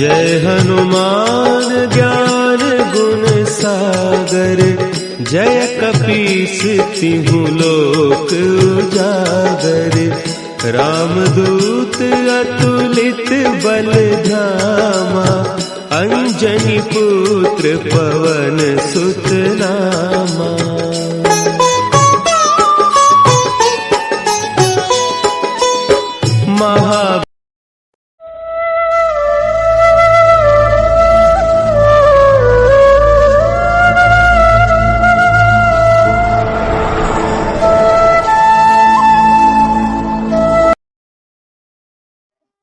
जय हनुमान ज्ञान गुण सागर, जय कपीस तिहुँ लोक उजागर। रामदूत अतुलित बल धामा, अंजनी पुत्र पवन सुत नामा। महा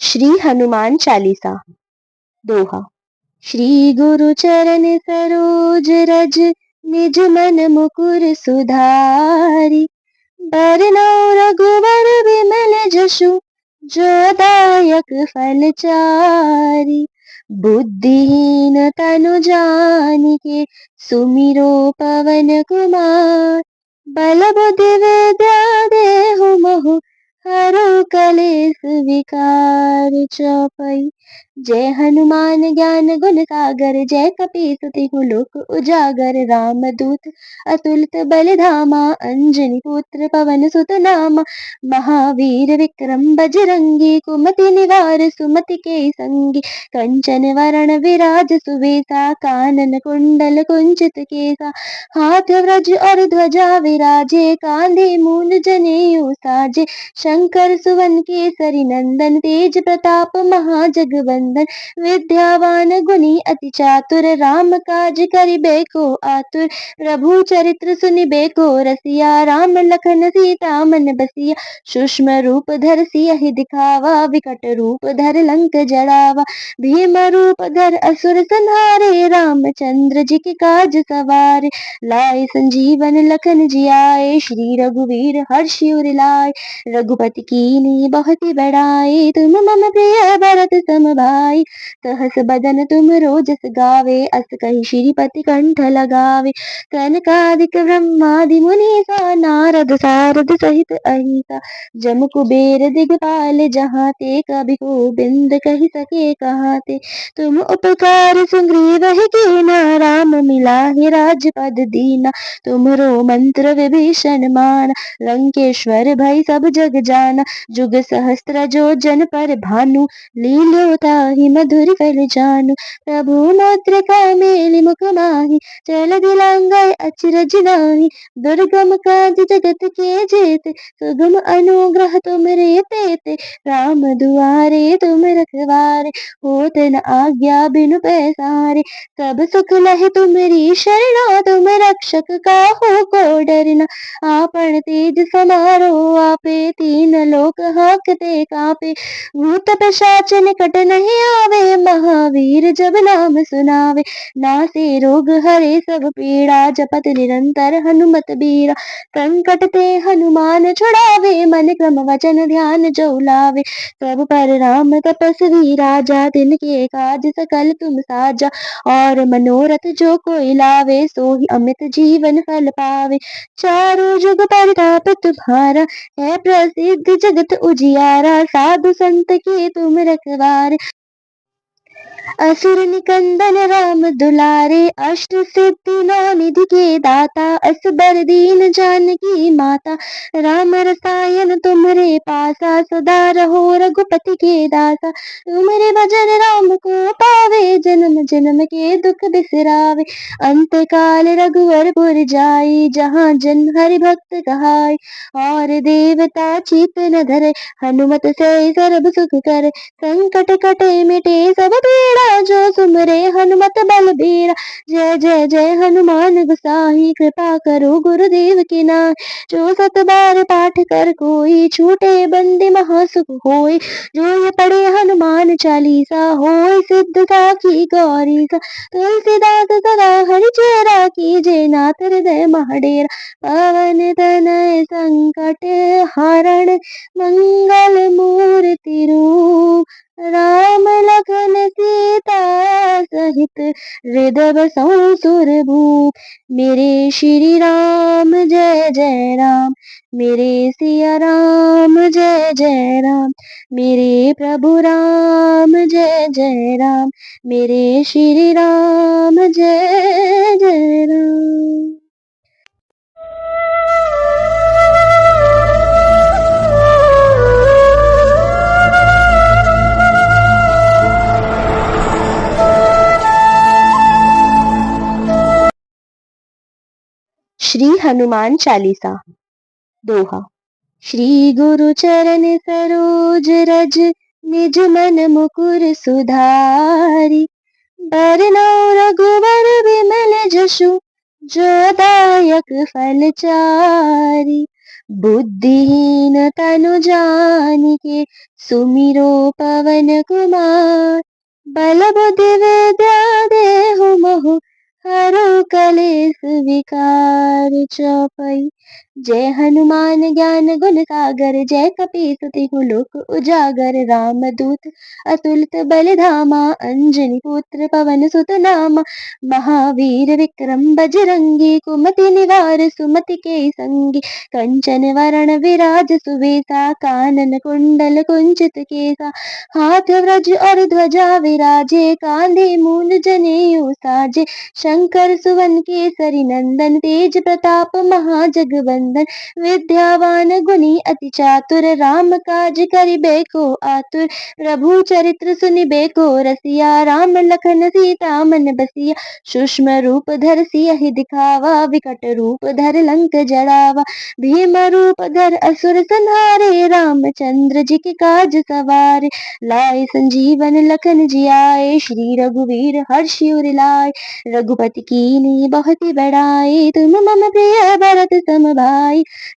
श्री हनुमान चालीसा। दोहा। श्री गुरु चरण सरोज रज, निज मन मुकुर सुधारि। बरनउँ रघुबर विमल जसु, जो दायक फल चारि। बुद्धिहीन तनु जानिके, सुमिरो पवन कुमार। बल बुद्धि विद्या देहु मोहि, हरहु कलेस विकार। चौपाई। जय हनुमान ज्ञान गुण सागर, जय कपीस तिहुँ लोक उजागर। रामदूत अतुलित बल धामा, अंजनी पुत्र पवन सुत नामा। महावीर विक्रम बजरंगी, कुमति निवार सुमति के संगी। कंचन वरण विराज सुबेसा, कानन कुंडल कुंचित केसा। हाथ वज्र और ध्वजा विराजे, कांधे मूल जनेऊ साजे। शंकर सुवन केसरी नंदन, तेज प्रताप महाजगवंदन। विद्यावान गुणी अति चातुर, राम काज करिबे को आतुर। प्रभु चरित्र सुनिबे को रसिया, राम लखन सीता मन बसिया। सूक्ष्म रूप धर सियहि दिखावा, विकट रूप धर लंक जरावा। भीम रूप धर असुर संहारे, रामचंद्र जी के काज सवारे। लाए संजीवन लखन जियाए, श्री रघुवीर हर्षि उर लाए। रघुपति कीन्ही बहुत बड़ाई, तुम मम प्रिय भरत सम भाई। सहस बदन तुम रोजस गावे, अस कहि श्रीपति कंठ लगावे। सनकादिक ब्रह्मादि मुनीसा, नारद सारद सहित अहिसा। जम कुबेर दिगपाल जहाँ ते, कभी गोबिंद कहि सके कहाँ ते। तुम उपकार सुग्रीवहि कीना, राम मिलाहि राजपद दीना। तुमरो मंत्र विभीषण माना, लंकेश्वर भय सब जग जाना। जुग सहस्त्र जो जन पर भानु, लील्यो ताहि मधुर फल जानू। प्रभु मुद्रिका मेलि मुख माहि, चल दिलांगै अचरज नाही। दुर्गम काज जगत के जेते, सुगम अनुग्रह तुमरे तेते। राम दुआरे तुम रखवारे, होत न आज्ञा बिनु पैसारे। सब सुख लहि तुमरी शरणा, तुम रक्षक काहू को डरना। आपन तेज समारो आपे, तीन लोक हांकते कांपे। भूत पिशाच निकट नहीं आवे, महावीर जब नाम सुनावे। नासे रोग हरे सब पीड़ा, जपत निरंतर हनुमत बीरा। संकट ते हनुमान छुड़ावे, मन क्रम वचन ध्यान जो लावे। सब पर राम तपस्वी राजा, तिनके काज सकल तुम साजा। और मनोरथ जो कोई लावे, सोहि अमित जीवन फल पावे। चारों जुग परताप तुम्हारा, है प्रसिद्ध जगत उजियारा। साधु संत के तुम रखवारे, असुर निकंदन राम दुलारे। अष्ट सिद्धि नौ निधि के दाता, असबर दीन जानकी माता। राम रसायन तुम्हरे पासा, सदा रहो रघुपति के दासा। तुम्हारे भजन राम को पावे, जन्म जन्म के दुख बिसरावे। अंत काल रघुवर पुर जाई, जहाँ जन हरि भक्त कहाई। और देवता चीत न धरे, हनुमत से सर्व सुख करे। संकट कटे मिटे सब पीड़ा, जो सुमरे हनुमत बल बीरा। जय जय जय हनुमान गोसाई, कृपा करो गुरुदेव की नाई। जो सत बार पाठ कर कोई, छूटे बंदी महासुख होई। जो ये पढ़े हनुमान चालीसा, होय सिद्ध साखी गौरीसा। तुलसीदास सदा हरिचेरा, कीजे नाथ हृदय महडेरा। पवन तनय संकट हरण, मंगल मूर्ति रूप। राम लखन सीता सहित, हृदय बसहु सुरभूप। मेरे श्री राम जय जय राम, मेरे सिया राम जय जय राम, मेरे प्रभु राम जय जय राम, मेरे श्री राम जय जय राम। श्री हनुमान चालीसा। दोहा। श्री गुरु चरण सरोज रज, निज मन मुकुर सुधारि। बरनौ रघुवर विमल जसु, जो दायक फल चारि। बुद्धिहीन तनु जानिके, सुमिरो पवन कुमार। बल बुद्धि विद्या देहु मोहि, हरहु कलेस विकार। चौपाई। जय हनुमान ज्ञान गुण सागर, जय कपीस तिहु लोक उजागर। राम दूत अतुलित बल धामा, अंजनी पुत्र पवन सुत नामा। महावीर विक्रम बजरंगी, कुमति निवार सुमति के संगी। कंचन वरण विराज सुबेसा, कानन कुंडल कुंचित केसा। हाथ व्रज और ध्वजा विराजे, कांधे मूल जनेऊ साजे। शंकर सुवन केसरी नंदन, तेज प्रताप महाजगवंदन। विद्यावान गुणी अति चातुर, राम काज करिबे को आतुर। प्रभु चरित्र सुनिबे को रसिया, राम लखन सीता मन बसिया। सूक्ष्म रूप धर सियहि दिखावा, विकट रूप धर लंक जड़ावा। भीम रूप धर असुर संहारे, रामचंद्र जी के काज सवारे। लाए संजीवन लखन जियाए, श्री रघुवीर हर्षि उर लाए। रघुपति कीन्ही बहुत बड़ाई, तुम मम प्रिय भरत सम भाई।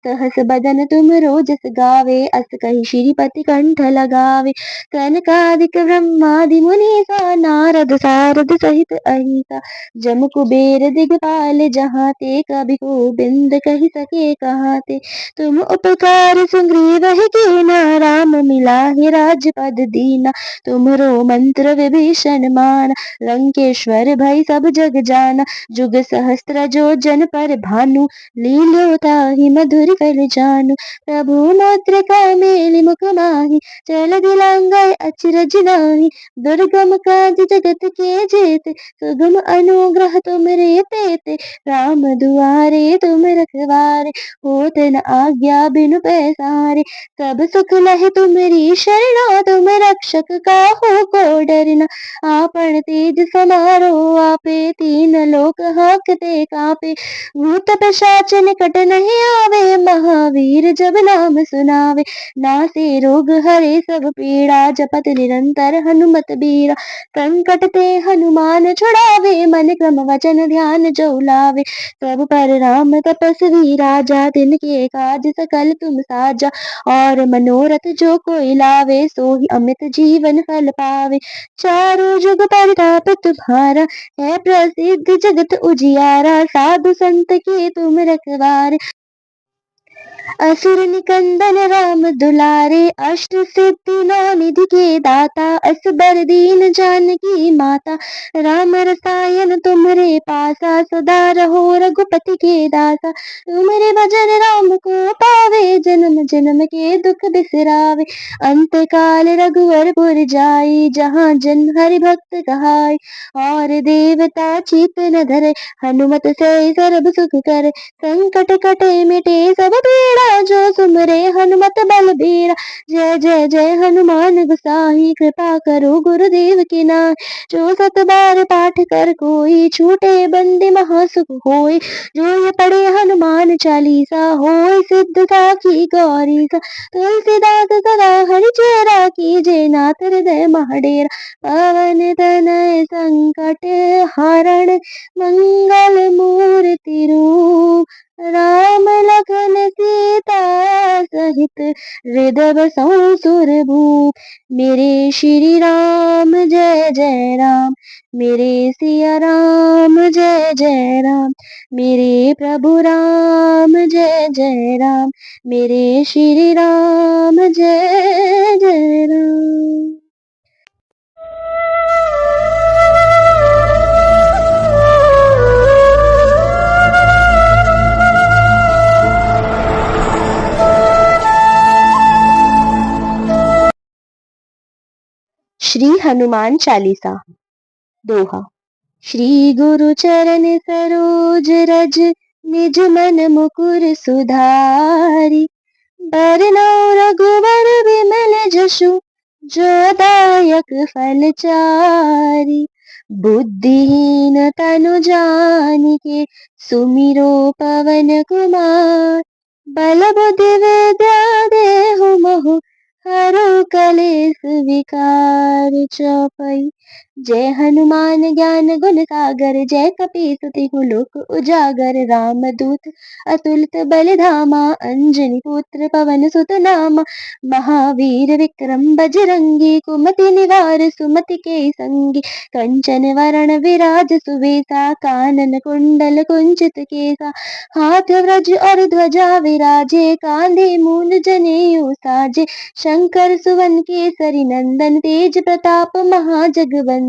सहस बदन तुम रोजस गावे, अस कहि श्रीपति कंठ लगावे। सनकादिक ब्रह्मादि मुनीसा, नारद सारद सहित अहिसा। जम कुबेर दिगपाल जहाँ ते, कभी गोबिंद कहि सके कहाँ ते। तुम उपकार सुग्रीव कीना, राम मिलाहि राजपद दीना। तुमरो मंत्र विभीषण माना, लंकेश्वर भय सब जग जाना। जुग सहस्त्र जो जन पर भानु, लील्यो ताहि मधुर फल जानू। प्रभु मुद्रिका मेलि मुख माहि, चल दिलांगै अचरज नाही। दुर्गम काज जगत के जेते, सुगम अनुग्रह तुमरे तेते। राम दुआरे तुम रखवारे, होत न आज्ञा बिनु पैसारे। सब सुख लहि तुमरी शरणा, तुम रक्षक काहू को डरना। आपन तेज समारो आपे, तीन लोक हांकते कांपे। भूत पिशाच निकट नहीं आवे, महावीर जब नाम सुनावे। नासे रोग हरे सब पीड़ा, जपत निरंतर हनुमत बीरा। संकट ते हनुमान छुड़ावे, मन क्रम वचन ध्यान जो लावे। सब पर राम तपस्वी राजा, तिनके काज सकल तुम साजा। और मनोरथ जो कोई लावे, सोहि अमित जीवन फल पावे। चारों जुग परताप तुम्हारा, है प्रसिद्ध जगत उजियारा। साधु संत के तुम रखवारे, असुर निकंदन राम दुलारे। अष्ट सिद्धि नौ निधि के दाता, असबर दीन जानकी माता। राम रसायन तुम्हरे पासा, सदा रहो रघुपति के दासा। तुम्हारे भजन राम को पावे, जन्म जन्म के दुख बिसरावे। अंत काल रघुवर पुर जाई, जहाँ जन हरि भक्त कहाई। और देवता चीत न धरे, हनुमत से सर्व सुख करे। संकट कटे मिटे सब पीड़ा, जो सुमरे हनुमत बल बीरा। जय जय जय हनुमान गोसाई, कृपा करो गुरुदेव की नाई। जो सत बार पाठ कर कोई, छूटे बंदी महासुख होई। जो ये पढ़े हनुमान चालीसा, होय सिद्ध साखी गौरी सा। तुलसीदास सदा हरि चेरा, कीजे नाथ हृदय महडेरा। पवन तनय संकट हरण, मंगल मूर्ति रूप। राम लखन सीता सहित, हृदय बसहु सुरभूप। मेरे श्री राम जय जय राम, मेरे सिया राम जय जय राम। मेरे प्रभु राम जय जय राम, मेरे श्री राम जय जय राम। श्री हनुमान चालीसा। दोहा। श्री गुरु चरण सरोज रज, निज मन मुकुर सुधारि। बरनौ रघुवर विमल जसु, जो दायक फल चारि। बुद्धिहीन तनु जानिके, सुमिरो पवन कुमार। बल बुद्धि विद्या देहु मोहि, हरहु कलेस विकार। चौपाई। जय हनुमान ज्ञान गुण सागर, जय कपीस तिहु लोक उजागर। राम दूत अतुलित बल धामा, अंजनी पुत्र पवन सुत नामा। महावीर विक्रम बजरंगी, कुमति निवार सुमति के संगी। कंचन वरण विराज सुबेसा, कानन कुंडल कुंचित केसा। हाथ व्रज और ध्वजा विराजे, कांधे मूल जनेऊ साजे। शंकर सुवन केसरी नंदन, तेज प्रताप महाजगवंदन।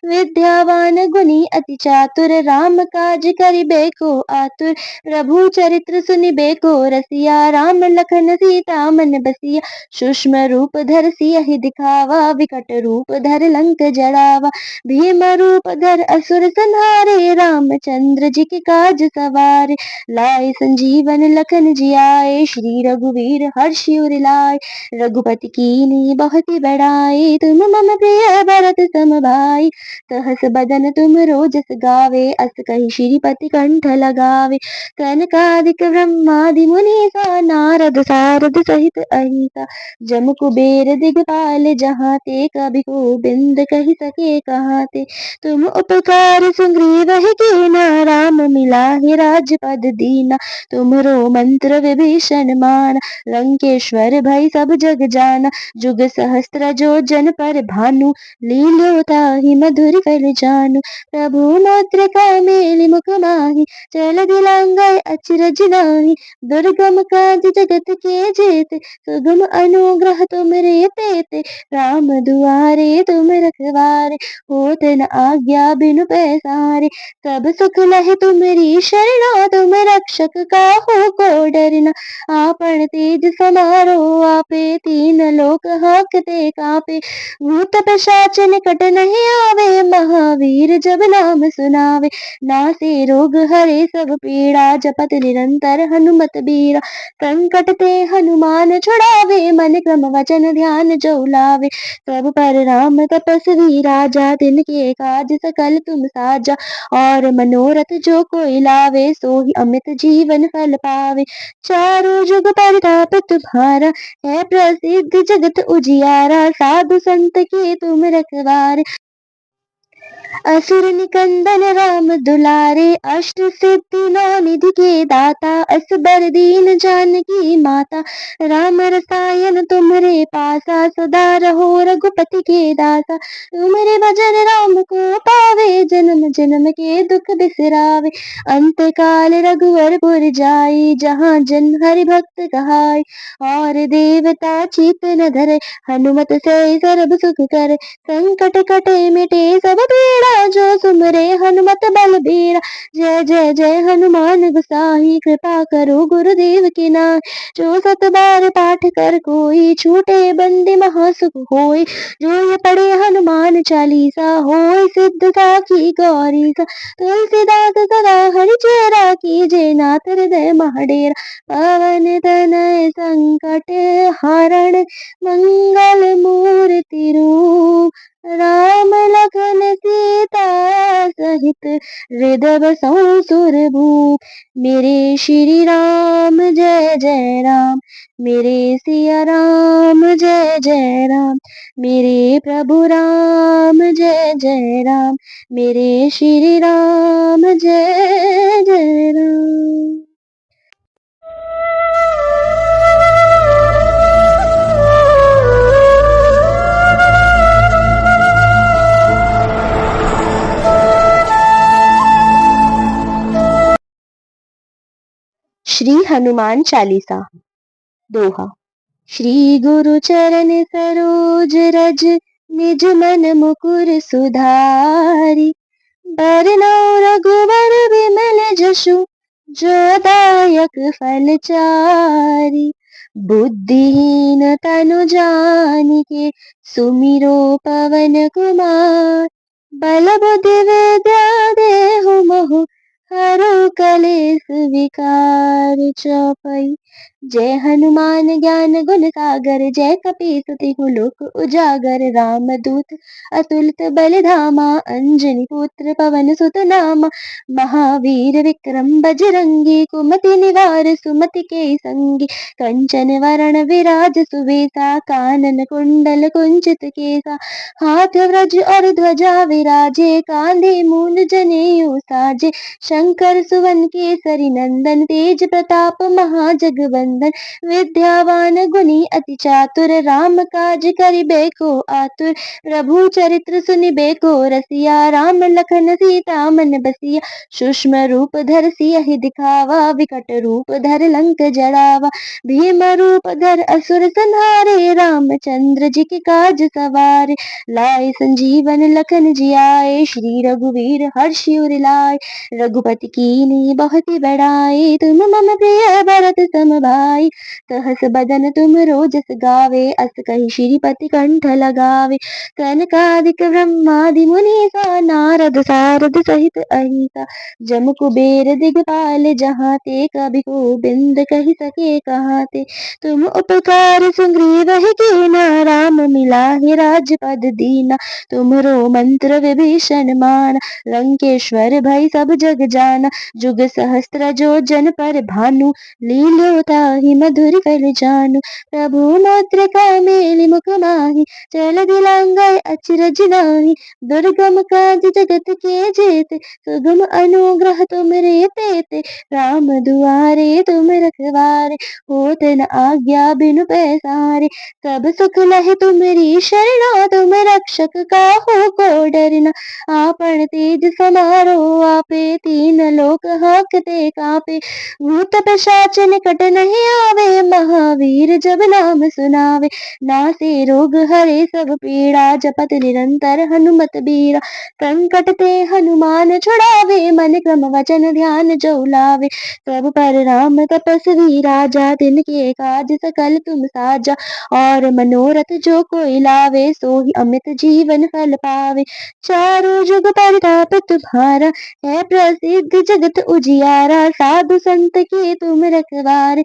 विद्यावान गुणी अति चातुर, राम काज करिबे को आतुर। प्रभु चरित्र सुनिबे को रसिया, राम लखन सीता मन बसिया। सूक्ष्म रूप धर सियहि दिखावा, विकट रूप धर लंक जड़ावा। भीम रूप धर असुर संहारे, रामचंद्र जी के काज सवारे। लाए संजीवन लखन जियाए, श्री रघुवीर हर्षि उर लाए। रघुपति कीन्ही बहुत बड़ाई, तुम मम प्रिय भरत सम भाई। सहस बदन तुम रोजस गावे, अस कहि श्रीपति कंठ लगावे। कनकादिक ब्रह्मादि मुनीसा, नारद सारद सहित अहिसा। जम कुबेर दिगपाल जहाँ ते, कभी गोबिंद कहि सके कहाँ ते। तुम उपकार सुग्रीव कीना, राम मिलाहि राजपद दीना। तुमरो मंत्र विभीषण माना, लंकेश्वर भय सब जग जाना। जुग सहस्त्र जो जन पर भानु, लील्यो ताहि मधुर फल जानू। प्रभु मुद्रिका मेलि मुख माहि, चल दिलांगै अचरज नाही। दुर्गम काज जगत के जेते, सुगम अनुग्रह तुमरे तेते। राम दुआरे तुम रखवारे, होत न आज्ञा बिनु पैसारे। सब सुख लहे तुमरी शरणा, तुम रक्षक काहू को डरना। आपन तेज समारो आपे, तीन लोक हांकते कांपे। भूत पिशाच निकट नहीं आवे, महावीर जब नाम सुनावे। नासे रोग हरे सब पीड़ा, जपत निरंतर हनुमत बीरा। संकट ते हनुमान छुड़ावे, मन क्रम वचन ध्यान जो लावे। सब पर राम तपस्वी राजा, तिनके काज सकल तुम साजा। और मनोरथ जो कोई लावे, सोहि अमित जीवन फल पावे। चारों जुग परताप तुम्हारा, है प्रसिद्ध जगत उजियारा। साधु संत के तुम रखवारे, असुर निकंदन राम दुलारे। अष्ट सिद्धि नौ निधि के दाता, असबर दीन जानकी माता। राम रसायन तुम्हरे पासा, सदा रहो रघुपति के दासा। तुम्हारे भजन राम को पावे, जन्म जन्म के दुख बिसरावे। अंत काल रघुवर पुर जाई, जहाँ जन हरि भक्त कहाई। और देवता चीत न धरे, हनुमत से सर्व सुख करे। संकट कटे मिटे सब पीड़ा, जो सुमरे हनुमत बल बीरा। जय जय जय हनुमान गोसाई, कृपा करो गुरुदेव की नाई। जो सत बार पाठ कर कोई, छूटे बंदी महासुख होई। जो ये पढ़े हनुमान चालीसा, होय सिद्ध साखी गौरी सा। तुलसीदास सदा हरिचेरा, कीजे नाथ हृदय महडेरा। पवन तनय संकट हरण, मंगल मूर्ति रूप। राम लखन सीता सहित, हृदय बसहु सुरभूप। मेरे श्री राम जय जय राम, मेरे सिया राम जय जय राम। मेरे प्रभु राम जय जय राम, मेरे श्री राम जय जय राम। श्री हनुमान चालीसा। दोहा। श्री गुरु चरण सरोज रज, निज मन मुकुर सुधारि। बरनौ रघुवर विमल जसु, जो दायक फल चारि। बुद्धिहीन तनु जानिके सुमिरो पवन कुमार। बल बुद्धि विद्या देहु मोहु हरो कलेस विकार। चौपाई। जय हनुमान ज्ञान गुण सागर, जय कपीस तिहु लोक उजागर। राम दूत अतुलित बल धामा, अंजनी पुत्र पवन सुत नामा। महावीर विक्रम बजरंगी, कुमति निवार सुमति के संगी। कंचन वरण विराज सुबेसा, कानन कुंडल कुंचित केसा। हाथ व्रज और ध्वजा विराजे, कांधे मूल जनेऊ साजे। शंकर सुवन केसरी नंदन, तेज प्रताप महाजगवंदन। विद्यावान गुणी अति चातुर, राम काज करिबे को आतुर। प्रभु चरित्र सुनिबे को रसिया, राम लखन सीता मन बसिया। सूक्ष्म रूप धर सियहि दिखावा, विकट रूप धर लंक जड़ावा। भीम रूप धर असुर संहारे, रामचंद्र जी के काज सवारे। लाए संजीवन लखन जियाए, श्री रघुवीर हर्षि उर लाए। रघुपति कीन्ही बहुत बड़ाई, तुम मम प्रिय भरत सम भाई। सहस बदन तुम रोजस गावे, अस कहि श्रीपति कंठ लगावे। सनकादिक ब्रह्मादि मुनीसा, नारद सारद सहित अहिसा। जम कुबेर दिगपाल जहाँ ते, कभी गोबिंद कहि सके कहाँ ते। तुम उपकार सुग्रीव कीना, राम मिलाहि राजपद दीना। तुमरो मंत्र विभीषण माना, लंकेश्वर भय सब जग जाना। जुग सहस्त्र जो जन पर भानु, लील्यो ताहि मधुर फल जानू। प्रभु मुद्रिका मेलि मुख माहि, चल दिलांगय अचरज नाही। दुर्गम काज जगत के जेते, सुगम अनुग्रह तुमरे तेते। राम दुआरे तुम रखवारे, होत न आज्ञा बिनु पैसारे। सब सुख लहे तुम्हरी शरणा, तुम रक्षक काहू को डरना। आपन तेज समारो आपे, तीन लोक हांकते कांपे। भूत पिशाच निकट नहीं आवे, महावीर जब नाम सुनावे। नासे रोग हरे सब पीड़ा, जपत निरंतर हनुमत बीरा। संकट ते हनुमान छुड़ावे, मन क्रम वचन ध्यान जो लावे। सब पर राम तपस्वी राजा, तिनके काज सकल तुम साजा। और मनोरथ जो कोई लावे, सोहि अमित जीवन फल पावे। चारों जुग परताप तुम्हारा, है प्रसिद्ध जगत उजियारा। साधु संत के तुम रखवारे,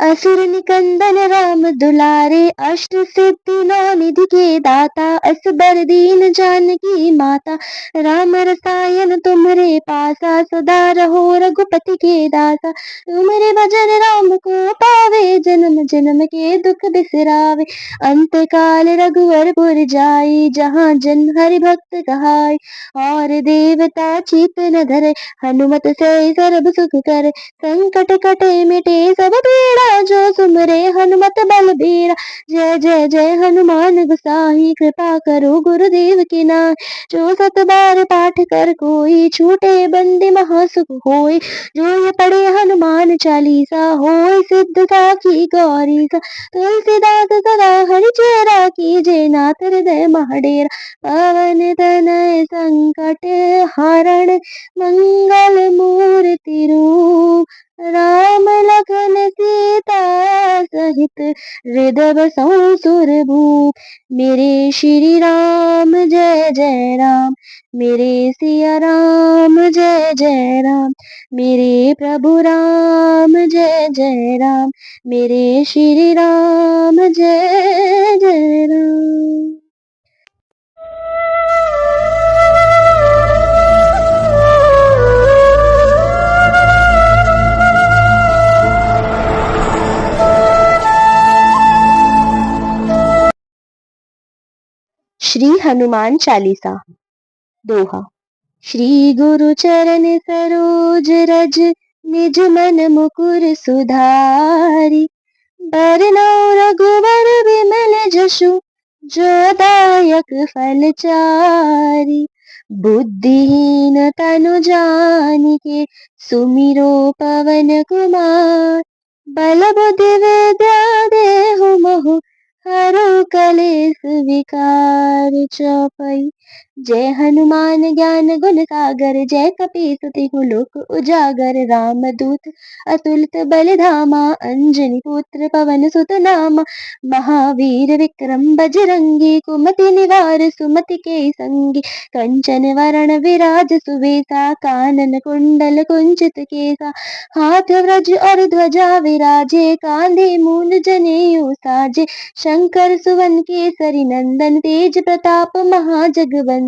असुर निकंदन राम दुलारे। अष्ट सिद्धि नौ निधि के दाता, असबर दीन जानकी माता। राम रसायन तुम्हरे पासा, सदा रहो रघुपति के दासा। तुम्हारे भजन राम को पावे, जन्म जन्म के दुख बिसरावे। अंत काल रघुवर पुर जाई, जहाँ जन हरि भक्त कहाई। और देवता चीत न धरे, हनुमत से सर्व सुख करे। संकट कटे मिटे सब पीड़ा, जो सुमरे हनुमत बल बीरा। जय जय जय हनुमान गोसाई, कृपा करो गुरुदेव की नाई। जो सत बार पाठ कर कोई, छूटे बंदी महासुख होई। जो ये पढ़े हनुमान चालीसा, होय सिद्ध साखी गौरी सा। तुलसीदास सदा हरि चेरा, कीजे नाथ हृदय महडेरा। पवन तनय संकट हरण, मंगल मूर्ति रूप। राम लखन सीता सहित, हृदय बसहु सुरभूप। मेरे श्री राम जय जय राम, मेरे सिया राम जय जय राम। मेरे प्रभु राम जय जय राम, मेरे श्री राम जय जय राम। श्री हनुमान चालीसा। दोहा। श्री गुरु चरण सरोज रज, निज मन मुकुर सुधारी। बरनौ रघुवर विमल जसु, जो दायक फल चारि। बुद्धिहीन तनु जानिके, सुमिरो पवन कुमार। बल बुद्धि विद्या देहु मोहु, हरो कलेस विकार चौपई। जय हनुमान ज्ञान गुण सागर, जय कपीस तिहु लोक उजागर। राम दूत अतुलित बल धामा, अंजनी पुत्र पवन सुत नामा। महावीर विक्रम बजरंगी, कुमति निवार सुमति के संगी। कंचन वरण विराज सुबेसा, कानन कुंडल कुंचित केसा। हाथ व्रज और ध्वजा विराजे, कांधे मूल जनेऊ साजे। शंकर सुवन केसरी नंदन, तेज प्रताप महाजगवंदन।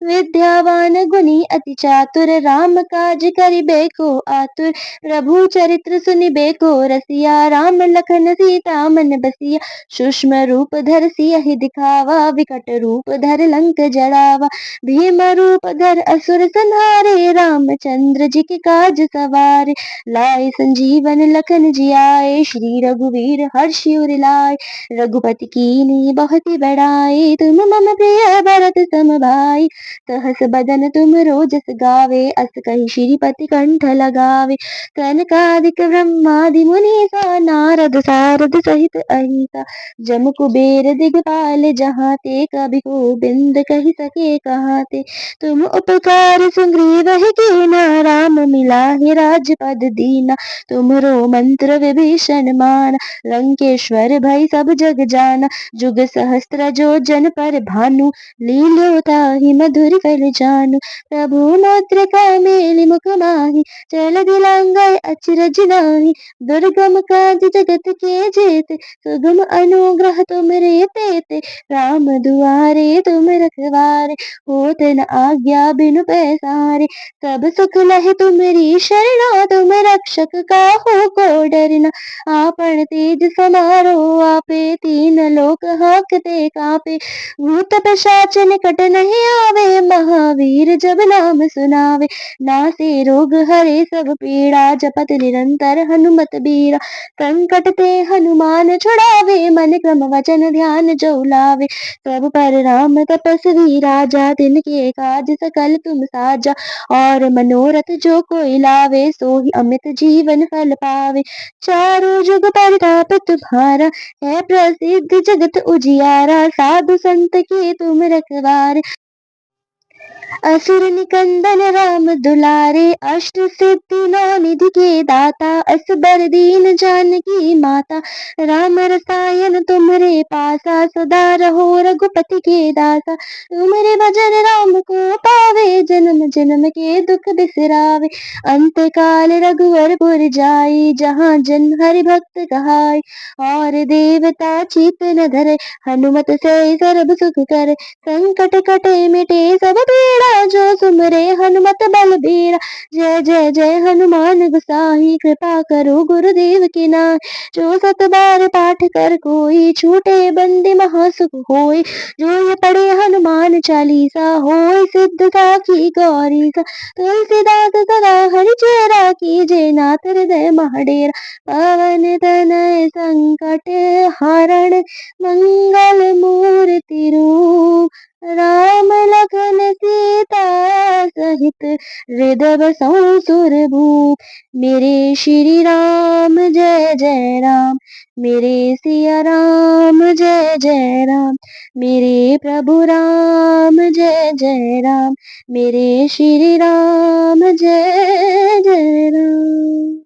विद्यावान गुणी अति चातुर, राम काज करिबे को आतुर। प्रभु चरित्र सुनिबे को रसिया, राम लखन सीता मन बसिया। सूक्ष्म रूप धर सियहि दिखावा, विकट रूप धर लंक जड़ावा। भीम रूप धर असुर संहारे, रामचंद्र जी के काज सवारे। लाए संजीवन लखन जियाए, श्री रघुवीर हर्षि उर लाए। रघुपति कीन्ही बहुत बड़ाई, तुम मम प्रिय भरत सम भाई। सहस बदन तुम रोजस गावे, अस कहि श्रीपति कंठ लगावे। सनकादिक ब्रह्मादि मुनीसा, नारद सारद सहित अहिसा। जम कुबेर दिगपाल जहाँ ते, कभी गोबिंद कहि सके कहाँ ते। तुम उपकार सुग्रीव कीना, राम मिलाहि राजपद दीना। तुमरो मंत्र विभीषण माना, लंकेश्वर भय सब जग जाना। जुग सहस्त्र जो जन पर भानु, लील्यो ताहि मधुर फल जानू। प्रभु मुद्रिका मेलि मुख माहि, चल दिलांगय अचरज नाही। दुर्गम काज जगत के जेते, सुगम अनुग्रह तुमरे तेते। राम दुआरे तुम रखवारे, होत न आज्ञा बिनु पैसारे। सब सुख लहे तुम्हारी शरणा, तुम रक्षक काहू को डरना। आपन तेज समारो आपे, तीन लोक हांकते कांपे। भूत पिशाच निकट नहीं आवे, महावीर जब नाम सुनावे। नासे रोग हरे सब पीड़ा, जपत निरंतर हनुमत बीरा। संकट ते हनुमान छुड़ावे, मन क्रम वचन ध्यान जो लावे। सब पर राम तपस्वी राजा, तिनके काज सकल तुम साजा। और मनोरथ जो कोई लावे, सोहि अमित जीवन फल पावे। चारों जुग परताप तुम्हारा, है प्रसिद्ध जगत उजियारा। साधु संत के तुम रखवारे, असुर निकंदन राम दुलारे। अष्ट सिद्धि नौ निधि के दाता, असबर दीन जानकी माता। राम रसायन तुमरे पासा, सदा रहो रघुपति के दासा। तुमरे भजन राम को पावे, जन्म जन्म के दुख बिसरावे। अंत काल रघुवर पुर जाई, जहाँ जन हरि भक्त कहाई। और देवता चीत न धरे, हनुमत से सर्व सुख करे। संकट कटे मिटे सब पीड़ा, जो सुमरे हनुमत बल बीरा। जय जय जय हनुमान गोसाई, कृपा करो गुरुदेव की नाई। जो सत बार पाठ कर कोई, छूटे बंदी महासुख होय। जो ये पढ़े हनुमान चालीसा, होय सिद्ध साखी गौरी सा। तुलसीदास सदा हरि चेरा, कीजे नाथ हृदय महडेरा। पवन तनय संकट हरण, मंगल मूर्ति रूप। राम लखन सीता सहित, हृदय बसहु सुरभूप। मेरे श्री राम जय जय राम, मेरे सिया राम जय जय राम। मेरे प्रभु राम जय जय राम, मेरे श्री राम जय जय राम।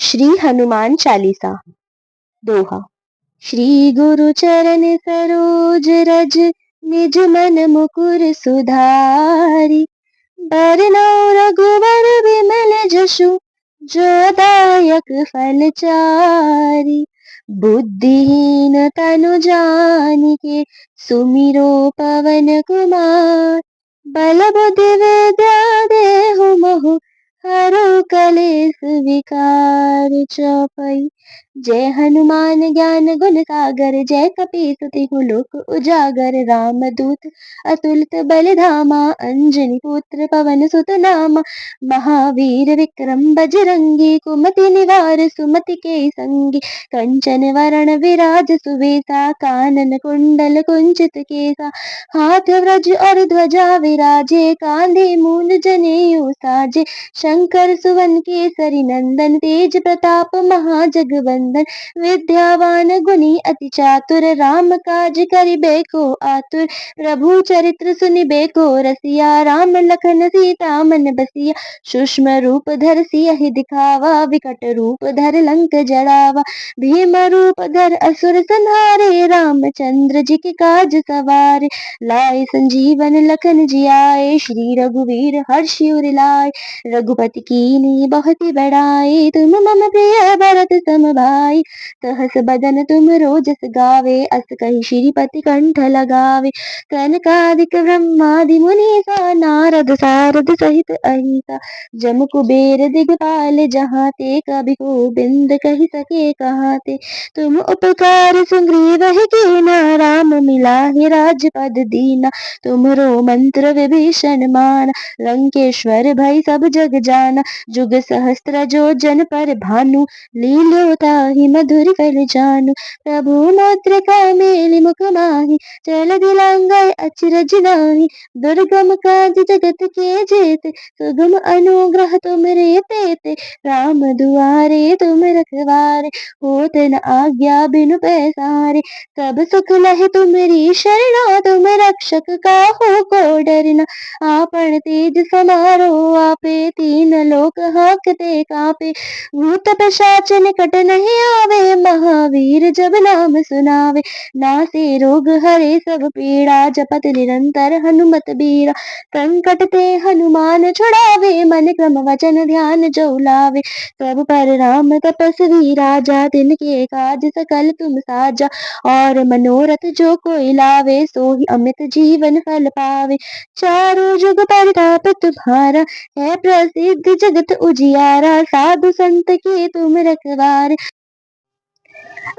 श्री हनुमान चालीसा। दोहा। श्री गुरु चरण सरोज रज, निज मन मुकुर सुधारि। बरनौ रघुवर विमल जसु, जो दायक फल चारि। बुद्धिहीन तनु जानिके, सुमिरो पवन कुमार। बल बुद्धि विद्या देहु मोहु, हरो कलेस विकार चौपई। जय हनुमान ज्ञान गुण सागर, जय कपीस तिहु लोक उजागर। राम दूत अतुलित बल धामा, अंजनी पुत्र पवन सुत नामा। महावीर विक्रम बजरंगी, कुमति निवार सुमति के संगी। कंचन वरण विराज सुबेसा, कानन कुंडल कुंचित केसा। हाथ व्रज और ध्वजा विराजे, कांधे मूंज जनेऊ साजे। शंकर सुवन केसरी नंदन, तेज प्रताप महाजगवंदन। विद्यावान गुणी अति चातुर, राम काज करिबे को आतुर। प्रभु चरित्र सुनिबे को रसिया, राम लखन सीता मन बसिया। सूक्ष्म रूप धर सियहि दिखावा, विकट रूप धर लंक जड़ावा। भीम रूप धर असुर संहारे, रामचंद्र जी के काज सवारे। लाए संजीवन लखन जियाए, श्री रघुवीर हर्षि उर लाए। रघुपति कीन्ही बहुत बड़ाई, तुम मम प्रिय भरत सम भाई। सहस बदन तुम रोजस गावे, अस कहि श्रीपति कंठ लगावे। सनकादिक ब्रह्मादि मुनीसा, नारद सारद सहित अहिसा। जम कुबेर दिगपाल जहाँ ते, कभी गोबिंद कहि सके कहाते। तुम उपकार सुग्रीव कीना, राम मिलाहि राजपद दीना। तुमरो मंत्र विभीषण माना, लंकेश्वर भय सब जग जाना। जुग सहस्त्र जो जन पर भानु, लील्यो ताहि मधुर फल जानू। प्रभु मुद्रिका मेलि मुख माहि, चल दिलांगय अचरज नाही। दुर्गम काज जगत के जेते, सुगम अनुग्रह तुमरे तेते। राम दुआरे तुम रखवारे, होत न आज्ञा बिनु पैसारे। सब सुख लहे तुम्हारी शरणा, तुम रक्षक काहू को डरना। आपन तेज समारो आपे, तीन लोक हांकते कांपे। भूत पिशाच निकट नहीं आवे, महावीर जब नाम सुनावे। नासे रोग हरे सब पीड़ा, जपत निरंतर हनुमत बीरा। संकट ते हनुमान छुड़ावे, मन क्रम वचन ध्यान जो लावे। सब पर राम तपस्वी राजा, तिनके काज सकल तुम साजा। और मनोरथ जो कोई लावे, सोहि अमित जीवन फल पावे। चारों जुग परताप तुम्हारा, है प्रसिद्ध जगत उजियारा। साधु संत के तुम रखवारे,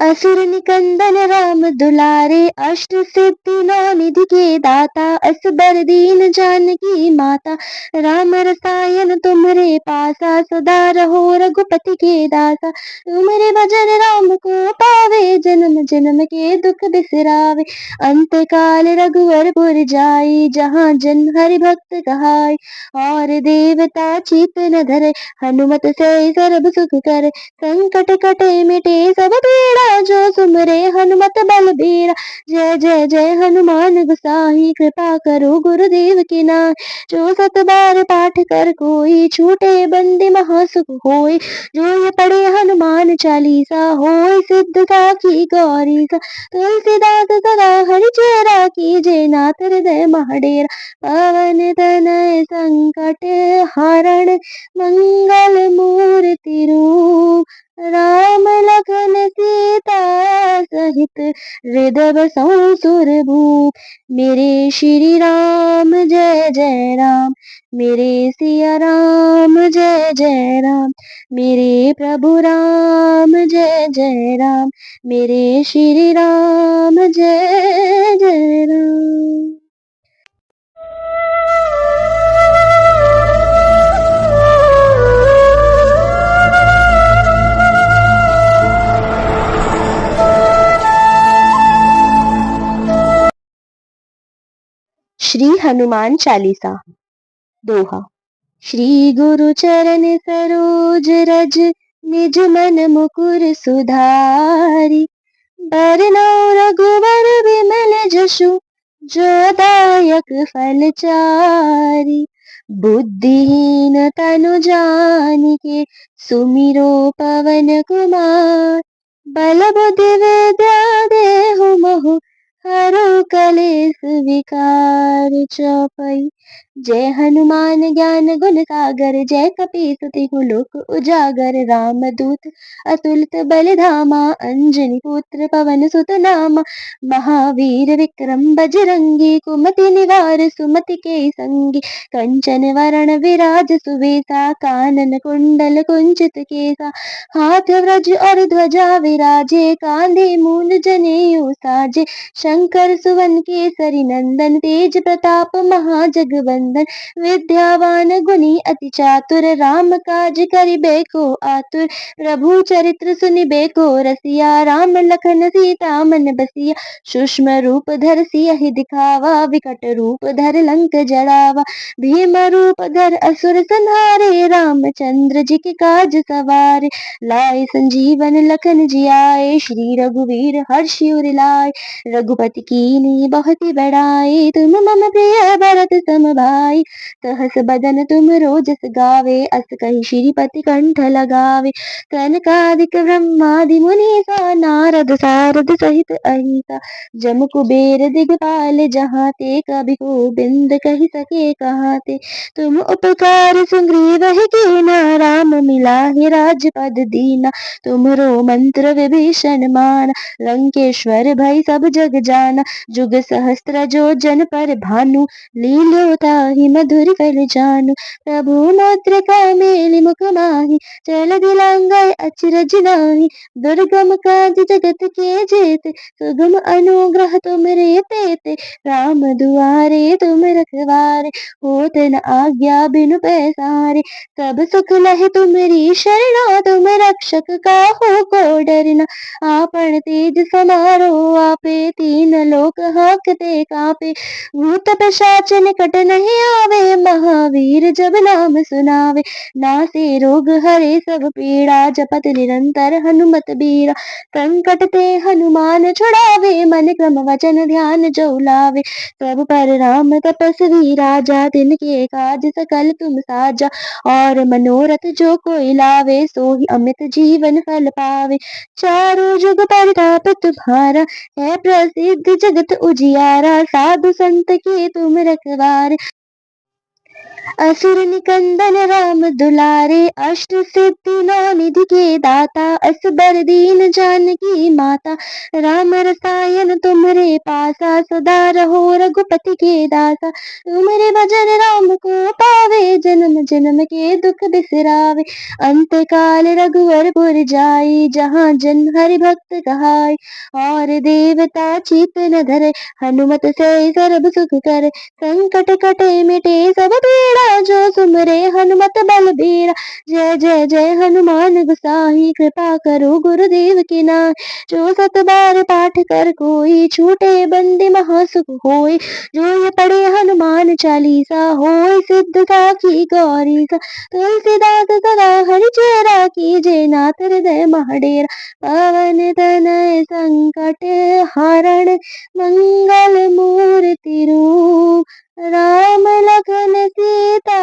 असुर निकंदन राम दुलारे। अष्ट सिद्धि नौ निधि के दाता, असबर दीन जानकी माता। राम रसायन तुम्हरे पासा, सदा रहो रघुपति के दासा। तुम्हारे भजन राम को पावे, जन्म जन्म के दुख बिसरावे। अंत काल रघुवर पुर जाई, जहाँ जन हरि भक्त कहाई। और देवता चित न धरे, हनुमत से सर्व सुख करे। संकट कटे मिटे सब पीड़ा, जो सुमरे हनुमत बल बीरा। जय जय जय हनुमान गोसाई, कृपा करो गुरुदेव की नाई। जो सत बार पाठ कर कोई, छूटे बंदी महासुख होई। जो ये पढ़े हनुमान चालीसा, होय सिद्ध साखी गौरी सा। तुलसीदास सदा हरिचेरा, कीजे नाथ हृदय महडेरा। पवन तनय संकट हरण, मंगल मूर्ति रूप। राम लखन सीता सहित, हृदय बसहु सुरभूप। मेरे श्री राम जय जय राम, मेरे सिया राम जय जय राम। मेरे प्रभु राम जय जय राम, मेरे श्री राम जय जय राम। श्री हनुमान चालीसा। दोहा। श्री गुरु चरण सरोज रज, निज मन मुकुर सुधारि। बरनौ रघुवर विमल जसु, जो दायक फल चारि। बुद्धिहीन तनु जानिके, सुमिरो पवन कुमार। बल बुद्धि विद्या देहु मोहु, हरहु कलेस विकार। चौपाई। जय हनुमान ज्ञान गुण सागर, जय कपीस तिहु लोक उजागर। राम दूत अतुलित बल धामा, अंजनी पुत्र पवन सुत नामा। महावीर विक्रम बजरंगी, कुमति निवार सुमति के संगी। कंचन वरण विराज सुबेसा, कानन कुंडल कुंचित केसा। हाथ व्रज और ध्वजा विराजे, कांधे मूंज जनेऊ साजे। शंकर सुवन केसरी नंदन, तेज प्रताप महाजगवंदन। विद्यावान गुणी अति चातुर, राम काज करिबे को आतुर। प्रभु चरित्र सुनिबे को रसिया, राम लखन सीता मन बसिया। सूक्ष्म रूप धर सियहि दिखावा, विकट रूप धर लंक जड़ावा। भीम रूप धर असुर संहारे, रामचंद्र जी के काज सवारे। लाए संजीवन लखन जियाए, श्री रघुवीर हर्षि उर लाए। रघुपति कीन्ही बहुत बड़ाई, तुम मम प्रिय भरत सम भाई। सहस बदन तुम रोजस गावे, अस कहि श्रीपति कंठ लगावे। सनकादिक ब्रह्मादि मुनीसा, नारद सारद सहित अहिसा। जम कुबेर दिगपाल जहाँ ते, कभी गोबिंद कहि सके कहाते। तुम उपकार सुग्रीव कीना, राम मिलाहि राजपद दीना। तुमरो मंत्र विभीषण माना, लंकेश्वर भय सब जग जाना। जुग सहस्त्र जो जन पर भानु, लील्यो ताहि मधुर फल जानु। प्रभु मुद्रिका मेलि मुख माहि, चल दिलांगय अचरज नाही। दुर्गम काज जगत के जेते, सुगम अनुग्रह तुमरे तेते। राम दुआरे तुम रखवारे, होत न आज्ञा बिनु पैसारे। सब सुख लहे तुम्हारी शरणा, तुम रक्षक काहू को डरना। आपन तेज समारो आपे, तीन लोक हांकते कांपे। भूत पिशाच निकट नहीं आवे, महावीर जब नाम सुनावे। नासे रोग हरे सब पीड़ा, जपत निरंतर हनुमत बीरा। संकट ते हनुमान छुड़ावे, मन क्रम वचन ध्यान जो लावे। सब पर राम तपस्वी राजा, तिनके काज सकल तुम साजा। और मनोरथ जो कोई लावे, सोहि अमित जीवन फल पावे। चारों जुग परताप तुम्हारा, है प्रसिद्ध जगत उजियारा। साधु संत के तुम रखवारे, असुर निकंदन राम दुलारे। अष्ट सिद्धि नौ निधि के दाता, असबर दीन जानकी माता। राम रसायन तुम्हरे पासा, सदा रहो रघुपति के दासा। तुम्हारे भजन राम को पावे, जन्म जन्म के दुख बिसरावे। अंत काल रघुवर पुर जाई, जहाँ जन हरि भक्त कहाई। और देवता चित न धरे, हनुमत से सर्व सुख करे। संकट कटे मिटे सब पीड़ा, जो सुमरे हनुमत बल बीरा। जय जय जय हनुमान गोसाई, कृपा करो गुरुदेव की नाई। जो सत बार पाठ कर कोई, छूटे बंदी महासुख होई। जो ये पढ़े हनुमान चालीसा, होय सिद्ध साखी गौरी सा। तुलसीदास सदा हरिचेरा, कीजे नाथ हृदय महडेरा। पवन तनय संकट हरण, मंगल मूर्ति रूप। राम लखन सीता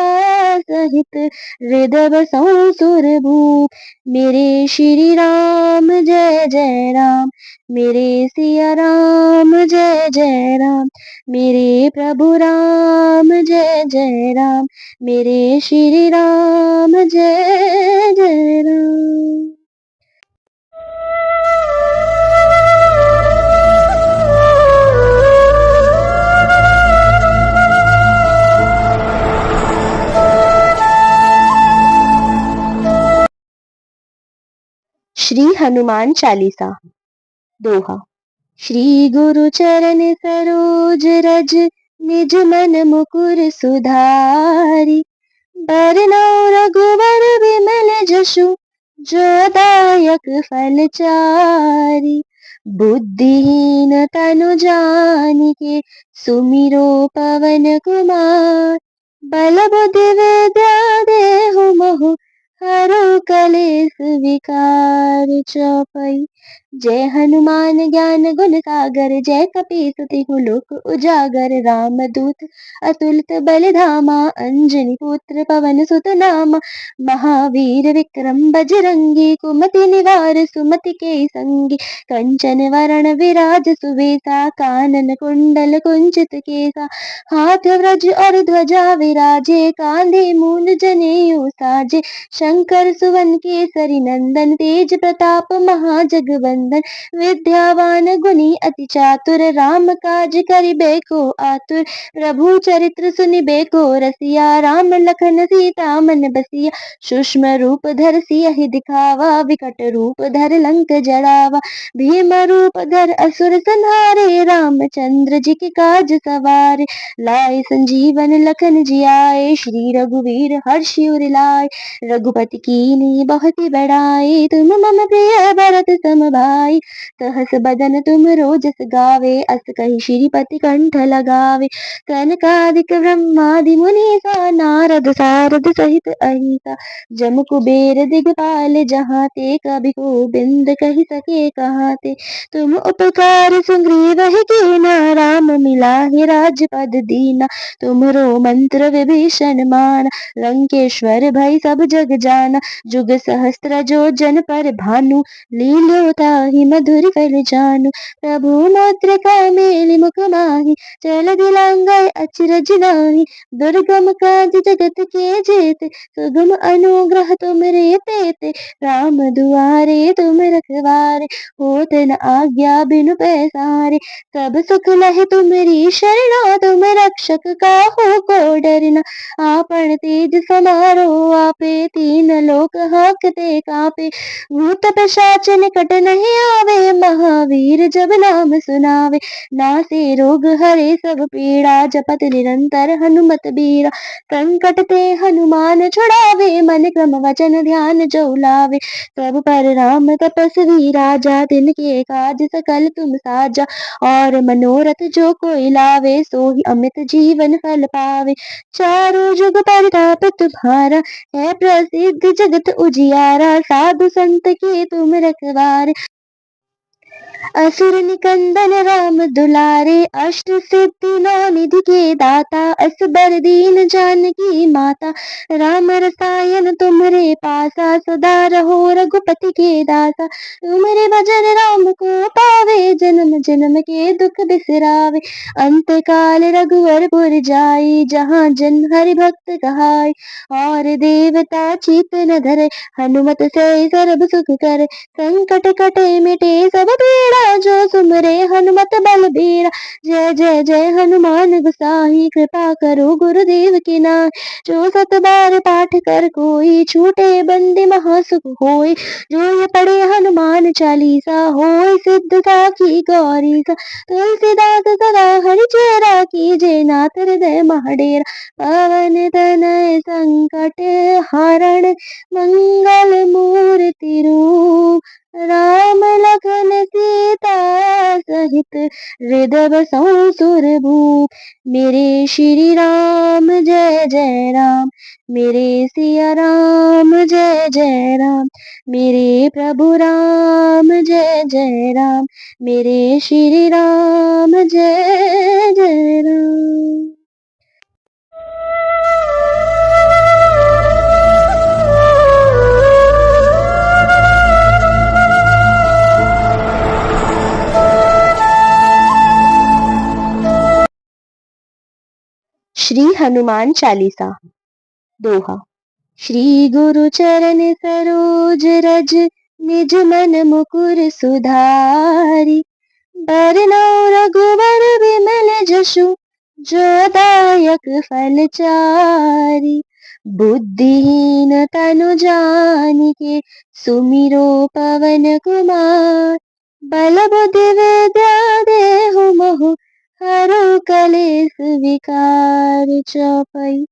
सहित, हृदय बसहु सुरभूप। मेरे श्री राम जय जय राम, मेरे सिया राम जय जय राम। मेरे प्रभु राम जय जय राम, मेरे श्री राम जय जय राम। श्री हनुमान चालीसा। दोहा। श्री गुरु चरण सरोज रज, निज मन मुकुर सुधारी। बरनउँ रघुवर विमल जसु, जो दायक फल चारि। बुद्धिहीन तनु जानिके, सुमिरो पवन कुमार। बल बुद्धि विद्या देहु मोहु, हरहु कलेस विकार। चौपाई। जय हनुमान ज्ञान गुण सागर, जय कपीस तिहु लोक उजागर। राम दूत अतुलित बल धामा, अंजनी पुत्र पवन सुत नामा। महावीर विक्रम बजरंगी, कुमति निवार सुमति के संगी। कंचन वरण विराज सुबेसा, कानन कुंडल कुंचित केसा। हाथ व्रज और ध्वजा विराजे, कांधे मूल जनेऊ साजे। शंकर सुवन केसरी नंदन, तेज प्रताप महाजगवंदन। विद्यावान गुणी अति चातुर, राम काज करिबे को आतुर। प्रभु चरित्र सुनिबे को रसिया, राम लखन सीता मन बसिया। सूक्ष्म रूप धर सियहि दिखावा, विकट रूप धर लंक जड़ावा। भीम रूप धर असुर संहारे, रामचंद्र जी के काज सवारे। लाए संजीवन लखन जियाए, श्री रघुवीर हर्षि उर लाए। रघुपति कीन्ही बहुत बड़ाई, तुम मम प्रिय भरत सम भाई। सहस बदन तुम रोजस गावे, अस कहि श्रीपति कंठ लगावे। सनकादिक ब्रह्मादि मुनीसा, नारद सारद सहित अहिसा। जम कुबेर दिगपाल जहाँ ते, कभी गोबिंद कहि सके कहाते। तुम उपकार सुग्रीव कीना, राम मिलाहि राजपद दीना। तुमरो मंत्र विभीषण माना, लंकेश्वर भई सब जग जाना। जुग सहस्त्र जो जन पर भानु, लील्यो ताहि मधुर फल जानू। प्रभु मुद्रिका मेलि मुख माहि, चल दिलांगय अचरज नाही। दुर्गम काज जगत के जेते, सुगम अनुग्रह तुमरे तेते। राम दुआरे तुम रखवारे, होत न आज्ञा बिनु पैसारे। सब सुख लहे तुम्हरी शरणा, तुम रक्षक काहू को डरना। आपन तेज समारो आपे, तीन लोक हांकते कांपे। भूत पिशाच निकट नहीं आवे, महावीर जब नाम सुनावे। नासे रोग हरे सब पीड़ा, जपत निरंतर हनुमत बीरा। संकट ते हनुमान छुड़ावे, मन क्रम वचन ध्यान जो लावे। सब पर राम तपस्वी राजा, तिनके काज सकल तुम साजा। और मनोरथ जो कोई लावे, सोहि अमित जीवन फल पावे। चारों जुग परताप तुम्हारा, है प्रसिद्ध जगत उजियारा। साधु संत के तुम रखवारे, असुर निकंदन राम दुलारे। अष्ट सिद्धि नौ निधि के दाता, असबर दीन जानकी माता। राम रसायन तुम्हरे पासा, सदा रहो रघुपति के दासा। तुम्हरे भजन राम को पावे, जन्म जन्म के दुख बिसरावे। अंत काल रघुवर पुर जाई, जहाँ जन हरि भक्त कहाई। और देवता चित न धरे, हनुमत से सर्व सुख करे। संकट कटे मिटे सब पीड़ा, जो सुमरे हनुमत बल बीरा। जय जय जय हनुमान गोसाई, कृपा करो गुरुदेव की नाई। जो सत बार पाठ कर कोई, छूटे बंदी महासुख होई। जो ये पढ़े हनुमान चालीसा, होय सिद्ध साखी गौरी सा। तुलसीदास सदा हरिचेरा, कीजे नाथ हृदय महडेरा। पवन तनय संकट हरण, मंगल मूर्ति रूप। राम लखन सीता सहित, हृदय बसहु सुरभूप। मेरे श्री राम जय जय राम, मेरे सिया राम जय जय राम। मेरे प्रभु राम जय जय राम, मेरे श्री राम जय जय राम। श्री हनुमान चालीसा। दोहा। श्री गुरु चरण सरोज रज, निज मन मुकुर सुधारी। बरनौ रघुवर विमल जसु, जो दायक फल चारि। बुद्धिहीन तनु जानिके, सुमिरो पवन कुमार। बल बुद्धि विद्या देहु मोहु, हरो कलेस विकार चौपई।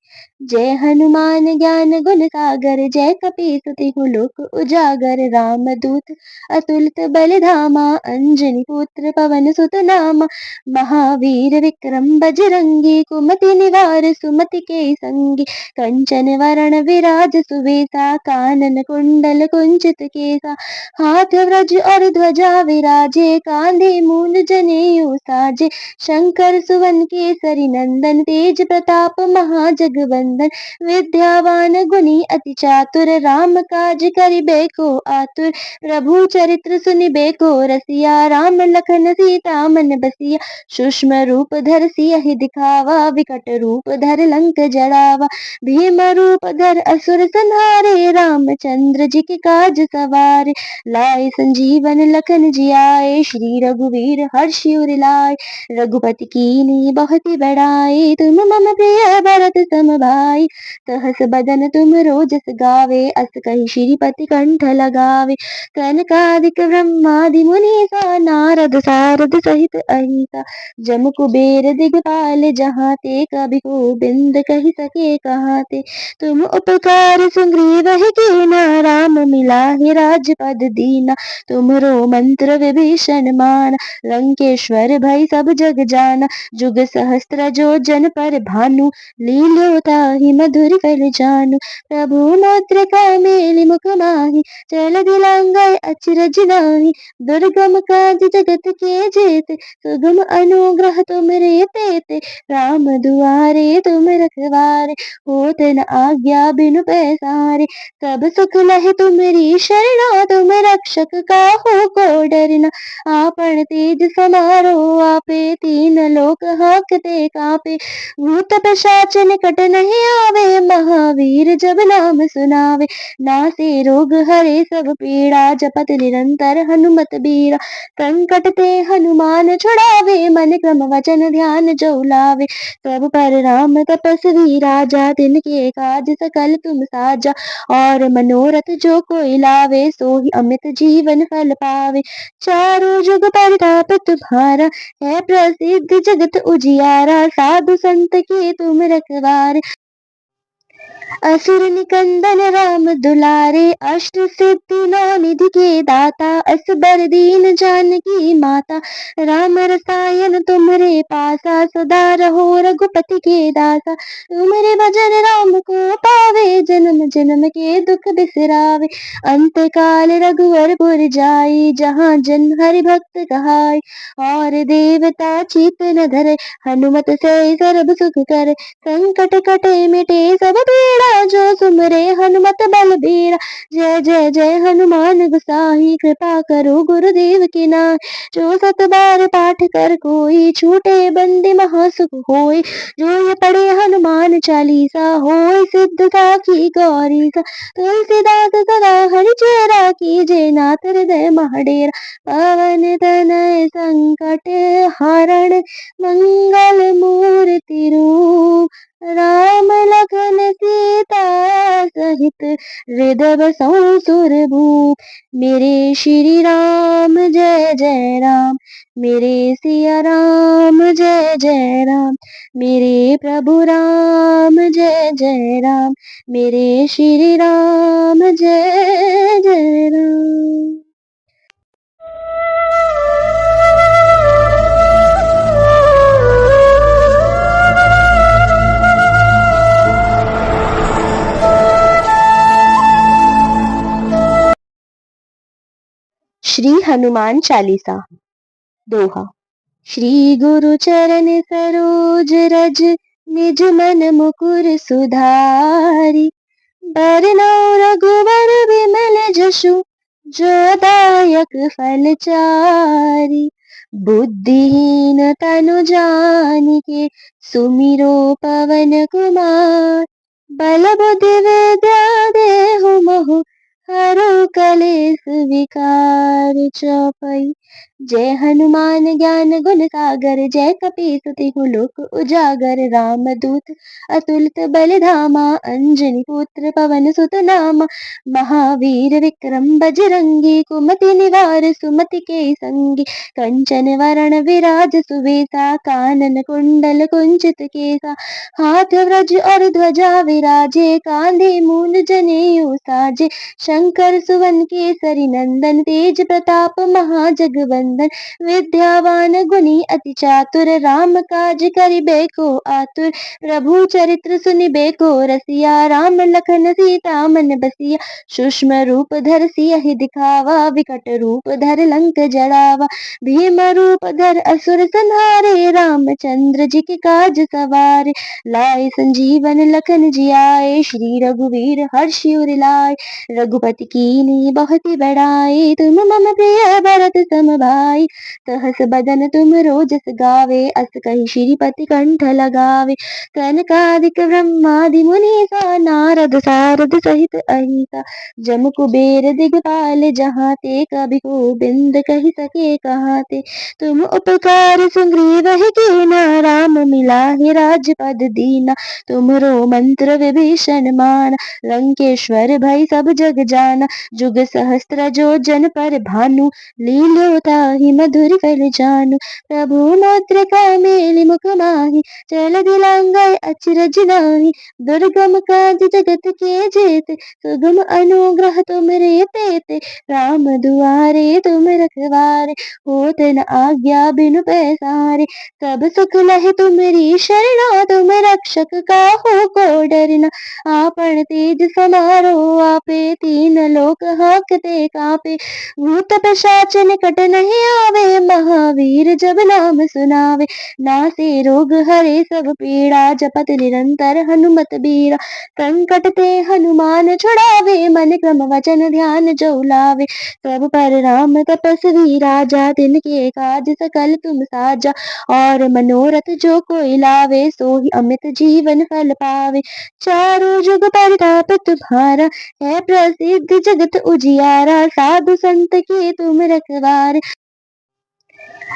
जय हनुमान ज्ञान गुण सागर, जय कपीस तिहु लोक उजागर। राम दूत अतुलित बल धामा, अंजनी पुत्र पवन सुत नामा। महावीर विक्रम बजरंगी, कुमति निवार सुमति के संगी। कंचन वरण विराज सुबेसा, कानन कुंडल कुंचित केसा। हाथ व्रज और ध्वजा विराजे, कांधे मूल जनेऊ साजे। शंकर सुवन केसरी नंदन, तेज प्रताप महाजगवंदन। विद्यावान गुणी अति चातुर, राम काज करिबे को आतुर। प्रभु चरित्र सुनिबे को रसिया, राम लखन सीता मन बसिया। सूक्ष्म रूप धर सियहि दिखावा, विकट रूप धर लंक जड़ावा। भीम रूप धर असुर संहारे, रामचंद्र जी के काज सवारे। लाए संजीवन लखन जियाए, श्री रघुवीर हर्षि उर लाए। रघुपति कीन्ही बहुत बड़ाई, तुम मम प्रिय भरत सम भाई। सहस बदन तुम रोजस गावे, अस कहि श्रीपति कंठ लगावे। सनकादिक ब्रह्मादि मुनीसा, नारद सारद सहित अहिसा। जम कुबेर दिगपाल जहाँ ते, कभी गोबिंद कहि सके कहाँ ते। तुम उपकार सुग्रीव कीना, राम मिलाहि राजपद दीना। तुमरो मंत्र विभीषण माना, लंकेश्वर भय सब जग जाना। जुग सहस्त्र जो जन पर भानु, लील्यो ताहि मधुर फल जानू। प्रभु मुद्रिका मेलि मुख माहि, चल दिलांगय अचरज नाही। दुर्गम काज जगत के जेते, सुगम अनुग्रह तुमरे तेते। राम दुआरे तुम रखवारे, होत न आज्ञा बिनु पैसारे। सब सुख लहे तुम्हारी शरणा, तुम रक्षक काहू को डरना। आपन तेज समारो आपे, तीन लोक हाकते कापे। भूत पिशाच निकट नहीं आवे, महावीर जब नाम सुनावे। नासे रोग हरे सब पीड़ा, जपत निरंतर हनुमत बीरा। संकट ते हनुमान छुड़ावे, मन क्रम वचन ध्यान जो लावे। सब पर राम तपस्वी राजा, तिनके काज सकल तुम साजा। और मनोरथ जो कोई लावे, सोहि अमित जीवन फल पावे। चारों जुग परताप तुम्हारा, है प्रसिद्ध जगत उजियारा। साधु संत के तुम रखवारे, असुर निकंदन राम दुलारे। अष्ट सिद्धि नौ निधि के दाता, असबर दीन जानकी माता। राम रसायन तुम्हरे पासा, सदा रहो रघुपति के दासा। तुम्हारे भजन राम को पावे, जन्म जन्म के दुख बिसरावे। अंत काल रघुवर पुर जाई, जहाँ जन हरि भक्त कहाई। और देवता चित न धरे, हनुमत से सर्व सुख करे। संकट कटे मिटे सब पीड़ा, जो सुमरे हनुमत बल बीरा। जय जय जय हनुमान गोसाई, कृपा करो गुरुदेव की नाई। जो सत बार पाठ कर कोई, छूटे बंदी महासुख होय। जो ये पढ़े हनुमान चालीसा, होय सिद्ध साखी गौरी सा। तुलसीदास सदा हरिचेरा, कीजे नाथ हृदय महडेरा। पवन तनय संकट हरण, मंगल मूर्ति रूप। राम लखन सीता सहित, हृदय बसहु सुरभूप। मेरे श्री राम जय जय राम, मेरे सिया राम जय जय राम। मेरे प्रभु राम जय जय राम, मेरे श्री राम जय जय राम। श्री हनुमान चालीसा। दोहा। श्री गुरु चरण सरोज रज, निज मन मुकुर सुधारी। बरनौ रघुवर विमल जसु, जो दायक फल चारि। बुद्धिहीन तनु जानिके, सुमिरो पवन कुमार। बल बुद्धि विद्या देहु मोहु, हरो कलेस विकार चौपई। जय हनुमान ज्ञान गुण सागर, जय कपीस तिहु लोक उजागर। राम दूत अतुलित बल धामा, अंजनी पुत्र पवन सुत नामा। महावीर विक्रम बजरंगी, कुमति निवार सुमति के संगी। कंचन वरण विराज सुबेसा, कानन कुंडल कुंचित केसा। हाथ व्रज और ध्वजा विराजे, कांधे मूंज जनेऊ साजे। शंकर सुवन केसरी नंदन, तेज प्रताप महाजगवंदन। विद्यावान गुणी अति चातुर, राम काज करिबे को आतुर। प्रभु चरित्र सुनिबे को रसिया, राम लखन सीता मन बसिया। सूक्ष्म रूप धर सियहि दिखावा, विकट रूप धर लंक जड़ावा। भीम रूप धर असुर संहारे, रामचंद्र जी के काज सवारे। लाए संजीवन लखन जियाए, श्री रघुवीर हर्षि उर लाए। रघुपति कीन्ही बहुत बड़ाई, तुम मम प्रिय भरत सम भाई। सहस बदन तुम रोजस गावे, अस कहि श्रीपति कंठ लगावे। सनकादिक ब्रह्मादि मुनीसा, नारद सारद सहित अहिसा। जम कुबेर दिगपाल जहाँ ते, कभी गोबिंद कहि सके कहाँ ते। तुम उपकार सुग्रीव कीना, राम मिलाहि राजपद दीना। तुमरो मंत्र विभीषण माना, लंकेश्वर भय सब जग जाना। जुग सहस्त्र जो जन पर भानु, लील्यो ताहि मधुर फल जानू। प्रभु मुद्रिका मेलि मुख माहि, चल दिलांगय अचरज नाही। दुर्गम काज जगत के जेते, सुगम अनुग्रह तुमरे तेते। राम दुआरे तुम रखवारे, होत न आज्ञा बिनु पैसारे। सब सुख लहे तुम्हारी शरणा, तुम रक्षक काहू को डरना। आपन तेज समारो आपे, तीन लोक हाकते कापे। भूत पिशाच निकट नहीं आवे, महावीर जब नाम सुनावे। नासे रोग हरे सब पीड़ा, जपत निरंतर हनुमत बीरा। संकट ते हनुमान छुड़ावे, मन क्रम वचन ध्यान जो लावे। सब पर राम तपस्वी राजा, तिनके काज सकल तुम साजा। और मनोरथ जो कोई लावे, सोहि अमित जीवन फल पावे। चारों जुग परताप तुम्हारा, है प्रसिद्ध जगत उजियारा। साधु संत के तुम रखवारे,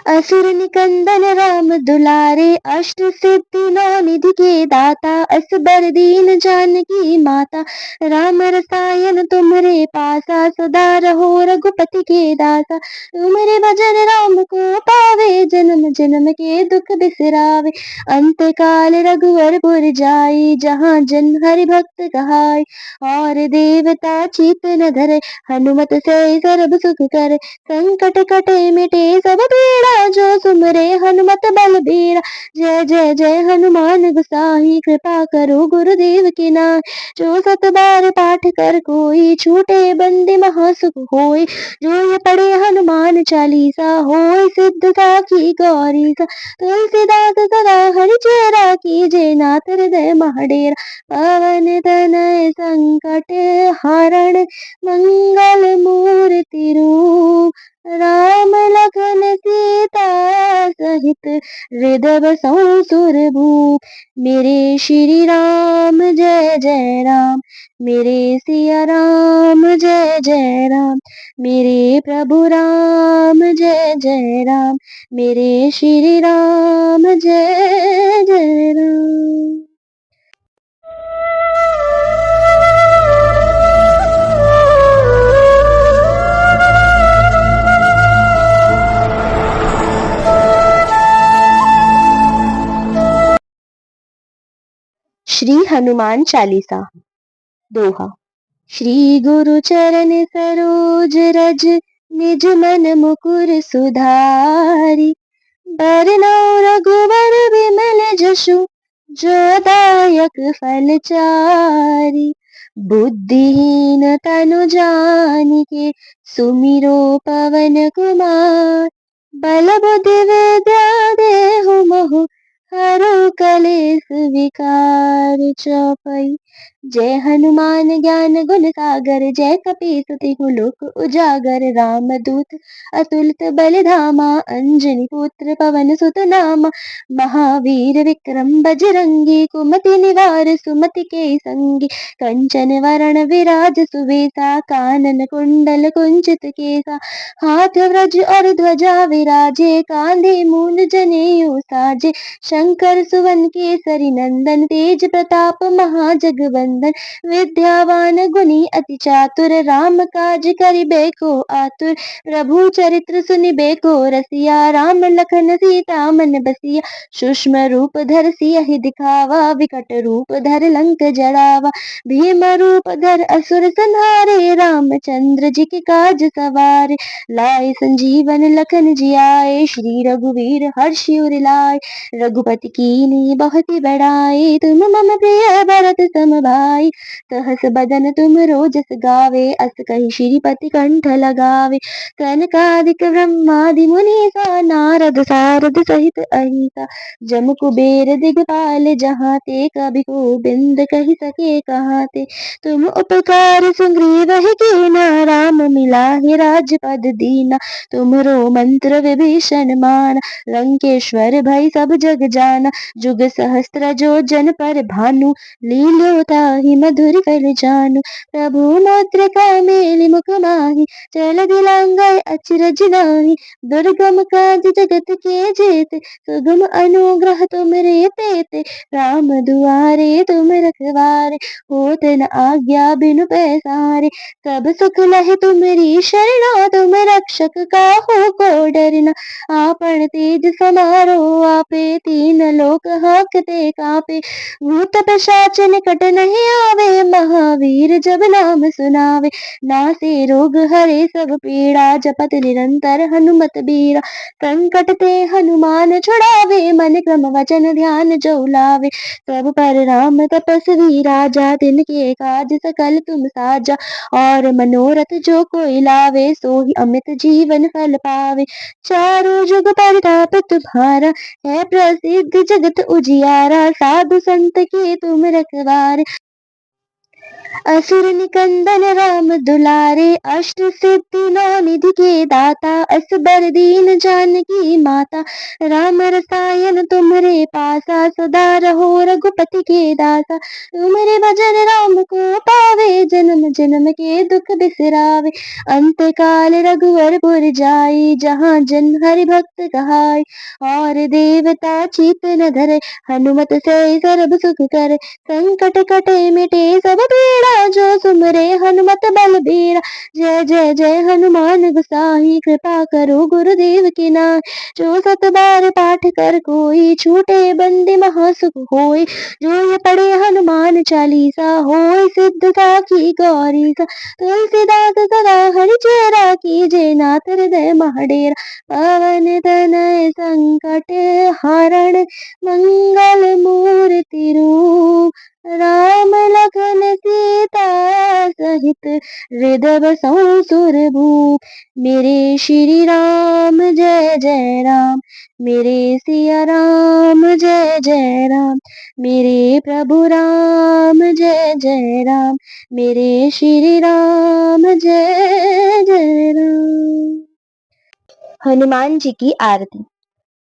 असुर निकंदन राम दुलारे। अष्ट सिद्धि नौ निधि के दाता, असबर दीन जानकी माता। राम रसायन तुम्हरे पासा, सदा रहो रघुपति के दासा। तुम्हारे भजन राम को पावे, जन्म जन्म के दुख बिसरावे। अंत काल रघुवर पुर जाई, जहाँ जन हरि भक्त कहाई। और देवता चित न धरे, हनुमत से सर्व सुख करे। संकट कटे मिटे सब पीड़ा, जो सुमरे हनुमत बलबीरा। जय जय जय हनुमान गोसाई, कृपा करो गुरुदेव की नाय। जो सत बार पाठ कर कोई, छूटे बंदी महासुख होय। जो ये पढ़े हनुमान चालीसा, होय सिद्ध साखी गौरीसा। तुलसीदास सदा हरिचेरा, कीजे नाथ हृदय महडेरा। पवन तनय संकट हरण, मंगल मूर्ति रूप। राम लखन सीता सहित, हृदय बसहु सुरभूप। मेरे श्री राम जय जय राम, मेरे सिया राम जय जय राम। मेरे प्रभु राम जय जय राम, मेरे श्री राम जय जय राम। श्री हनुमान चालीसा। दोहा। श्री गुरु चरण सरोज रज, निज मन मुकुर सुधारी। बरनउँ रघुबर विमल जसु, जो दायक फल चारि। बुद्धिहीन तनु जानिके, सुमिरो पवन कुमार। बल बुद्धि विद्या देहु मोहु, हरो कलेस विकार चौपई। जय हनुमान ज्ञान गुण सागर, जय कपीस तिहु लोक उजागर। राम दूत अतुलित बल धामा, अंजनी पुत्र पवन सुत नामा। महावीर विक्रम बजरंगी, कुमति निवार सुमति के संगी। कंचन वरण विराज सुबेसा, कानन कुंडल कुंचित केसा। हाथ व्रज और ध्वजा विराजे, कांधे मूल जनेऊ साजे। शंकर सुवन केसरी नंदन, तेज प्रताप महाजगवंदन। विद्यावान गुणी अति चातुर, राम काज करिबे को आतुर। प्रभु चरित्र सुनिबे को रसिया, राम लखन सीता मन बसिया। सूक्ष्म रूप धर सियहि दिखावा, विकट रूप धर लंक जड़ावा। भीम रूप धर असुर संहारे, रामचंद्र जी के काज सवारे। लाए संजीवन लखन जियाए, श्री रघुवीर हर्षि उर लाए। रघुपति कीन्ही बहुत बड़ाई, तुम मम प्रिय भरत सम भाई। सहस बदन तुम रोजस गावे, अस कहि श्रीपति कंठ लगावे। सनकादिक ब्रह्मादि मुनीसा, नारद सारद सहित अहिसा। जम कुबेर दिगपाल जहाँ ते, कभी गोबिंद कहि सके कहाँ ते। तुम उपकार सुग्रीव कीना, राम मिलाहि राजपद दीना। तुमरो मंत्र विभीषण माना, लंकेश्वर भय सब जग जाना। जुग सहस्त्र जो जन पर भानु, लील्यो ताहि मधुर फल जानू। प्रभु मुद्रिका मेलि मुख माहि, चल दिलांगय अचरज नाही। दुर्गम काज जगत के जेते, सुगम अनुग्रह तुमरे तेते। राम दुआरे तुम रखवारे, होत न आज्ञा बिनु पैसारे। सब सुख लहे तुम्हारी शरणा, तुम रक्षक काहू को डरना। आपन तेज समारो आपे, तीन लोक हाकते कापे। भूत पिशाच निकट नहीं आवे, महावीर जब नाम सुनावे। नासे रोग हरे सब पीड़ा, जपत निरंतर हनुमत बीरा। संकट ते हनुमान छुड़ावे, मन क्रम वचन ध्यान जो लावे। सब पर राम तपस्वी राजा, तिनके काज सकल तुम साजा। और मनोरथ जो कोई लावे, सोहि अमित जीवन फल पावे। चारों जुग परताप तुम्हारा, है प्रसिद्ध जगत उजियारा। साधु संत के तुम रखवारे, असुर निकंदन राम दुलारे। अष्ट सिद्धि नौ निधि के दाता, असबर दीन जानकी माता। राम रसायन तुम्हरे पासा, सदा रहो रघुपति के दासा। तुम्हारे भजन राम को पावे, जन्म जन्म के दुख बिसरावे। अंत काल रघुवर पुर जाई, जहाँ जन हरि भक्त कहाई। और देवता चित न धरे, हनुमत से सर्व सुख करे। संकट कटे मिटे सब पीड़ा, जो सुमरे हनुमत बलबीरा। जय जय जय हनुमान गोसाई, कृपा करो गुरुदेव की नाय। जो सत बार पाठ कर कोई, छूटे बंदी महासुख होय। जो ये पढ़े हनुमान चालीसा, होय सिद्धता की गौरीसा। तुलसीदास सदा हरिचेरा, कीजे नाथ हृदय महडेरा। पवन तनय संकट हरण, मंगल मूर्ति रूप। राम लखन सीता सहित, हृदय बसहु सुरभूप। मेरे श्री राम जय जय राम, मेरे सिया राम जय जय राम। मेरे प्रभु राम जय जय राम, मेरे श्री राम जय जय राम। हनुमान जी की आरती।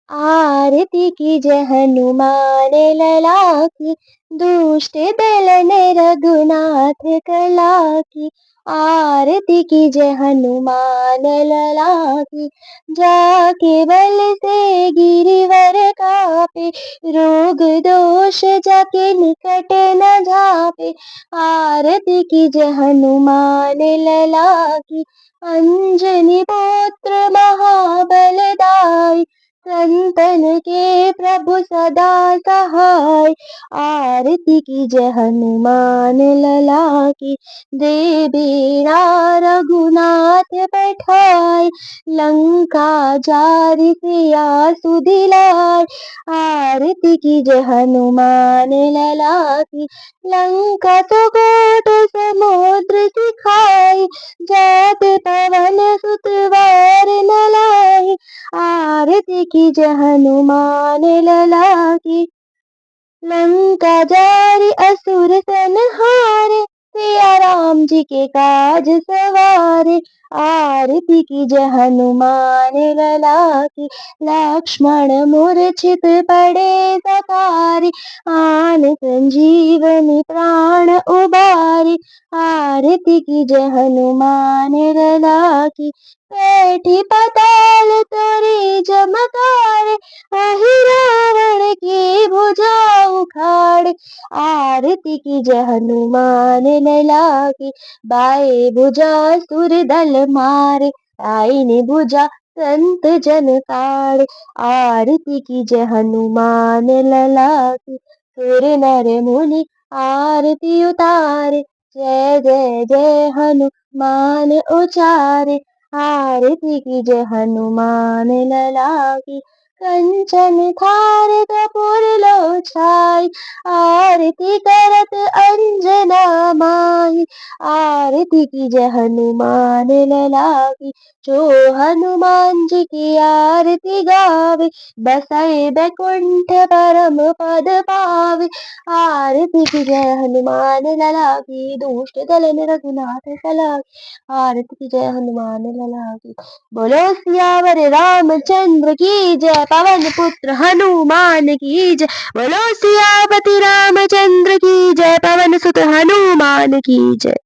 आरती की जय हनुमान लला की, दुष्ट दलन रघुनाथ कला की। आरती की जय हनुमान लला की, जाके बल से गिरिवर कापे। रोग दोष जाके निकट न झापे। आरती की जय हनुमान लला की, अंजनी पुत्र महाबलदाई। संतन के प्रभु सदा सहाय। आरती की जय हनुमान लला की, दे बेड़ा रघुनाथ बैठाय। लंका जारि सिया सुदिलाय। आरती की जय हनुमान लला की, लंका सुकोट समुद्र सिखाय। जात पवन सुत वार न लाय। आरती की की जय हनुमान लला की। लंका जारी असुर संहारे, सिया राम जी के काज सवारे। आरती की जय हनुमान लला की। लक्ष्मण मूर्छित पड़े सकारे, आन संजीवनी प्राण उबारे। आरती की जय हनुमान लला की। बैठी पाताल तोरी जमकारे, अहि रावण की भुजा उखाड़े। आरती की जय हनुमान लला की। बाएं भुजा सुर दल मारे, दाहिनी भुजा संत जन ताड़े। आरती की जय हनुमान लला की। सुर नर मुनि आरती उतारे, जय जय जय हनुमान उचारे। आरती की जय हनुमान लला की। कंचन थार कपूर लो छाई, आरती करत अंजना माई। आरती की जय हनुमान लला की। जो हनुमान जी की आरती गावे, बसई बैकुंठ परम पद पावे। आरती की जय हनुमान लला की। दुष्ट दलन रघुनाथ कला की। आरती की जय हनुमान लला की। बोलो सियावर रामचंद्र की जय, पवन पुत्र हनुमान की जय। बोलो सियापति रामचंद्र की जय, पवन सुत हनुमान की जय।